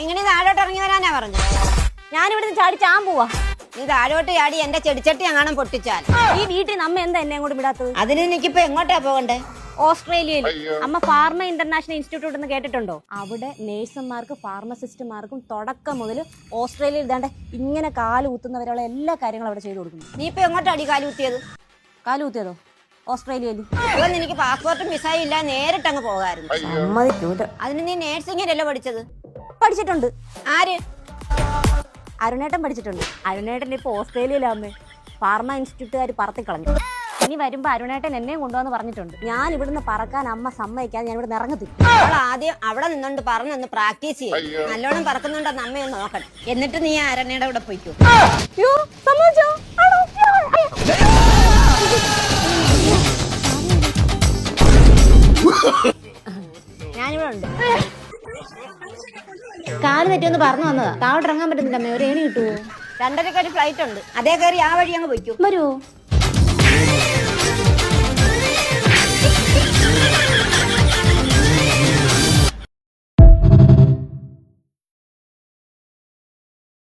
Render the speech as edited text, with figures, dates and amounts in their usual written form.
ഇങ്ങനെ താഴോട്ട് ഇറങ്ങി വരാനാ പറഞ്ഞു. ഞാനിവിടുന്ന് ചാടി ചാൻ പോവാ. നീ താഴോട്ട് ചാടി എന്റെ ചെടിച്ചട്ടി അങ്ങനെ പൊട്ടിച്ചാൽ ഈ വീട്ടിൽ നമ്മ എന്താ എന്നെ അങ്ങോട്ട് വിടാത്തത്? അതിന് എനിക്കിപ്പോ എങ്ങോട്ടാ പോകണ്ടേ? ഓസ്ട്രേലിയയിൽ അമ്മ ഫാർമ ഇന്റർനാഷണൽ ഇൻസ്റ്റിറ്റ്യൂട്ട് എന്ന് കേട്ടിട്ടുണ്ടോ? അവിടെ നേഴ്സുമാർക്കും ഫാർമസിസ്റ്റുമാർക്കും തുടക്കം മുതൽ ഓസ്ട്രേലിയയിൽ ഇതാണ്ട് ഇങ്ങനെ കാല് കുത്തുന്നവരുള്ള എല്ലാ കാര്യങ്ങളും അവിടെ ചെയ്തു കൊടുക്കുന്നു. നീ ഇപ്പൊ എങ്ങോട്ടാടി കാലുകുത്തിയത്? കാലുകുത്തിയതോ? ഓസ്ട്രേലിയയിൽ. അതുകൊണ്ട് എനിക്ക് പാസ്പോർട്ടും വിസയും ഇല്ല, നേരിട്ട് അങ്ങ് പോകായിരുന്നു. സമ്മതിക്കൂല. അതിന് നീ നേഴ്സിംഗിലല്ലേ പഠിച്ചത്? പഠിച്ചിട്ടുണ്ട്. ആര്? അരുണേട്ടൻ പഠിച്ചിട്ടുണ്ട്. അരുണേട്ടൻ ഇപ്പൊ ഓസ്ട്രേലിയയിലാമ്മേ. ഫാർമ ഇൻസ്റ്റിറ്റ്യൂട്ടുകാർ പറത്തിക്കളഞ്ഞു. ഇനി വരുമ്പോ അരുണേട്ടൻ എന്നെയും കൊണ്ടുവന്ന് പറഞ്ഞിട്ടുണ്ട്. ഞാൻ ഇവിടുന്ന് പറക്കാൻ അമ്മ സമ്മതിക്കാതെ ഞാൻ ഇവിടെ ഇറങ്ങത്തില്ല. അവൾ ആദ്യം അവിടെ നിന്നോണ്ട് പറഞ്ഞൊന്ന് പ്രാക്ടീസ് ചെയ്യും. നല്ലോണം പറക്കുന്നുണ്ടെന്ന് അമ്മയൊന്ന് നോക്കട്ടെ. എന്നിട്ട് നീ അരണയുടെ ഇവിടെ പോയിക്കോ. ഞാനിവിടെ ഉണ്ട്. കാല് തെറ്റിയൊന്ന് പറഞ്ഞു വന്നതാ. താഴോട്ട് ഇറങ്ങാൻ പറ്റുന്നില്ല അമ്മ. ഒരു ഏണി കിട്ടുമോ? 2:30 ഫ്ലൈറ്റ് ഉണ്ട്, അതേ കയറി ആ വഴി അങ്ങ് പോയിക്കോ. വരുമോ?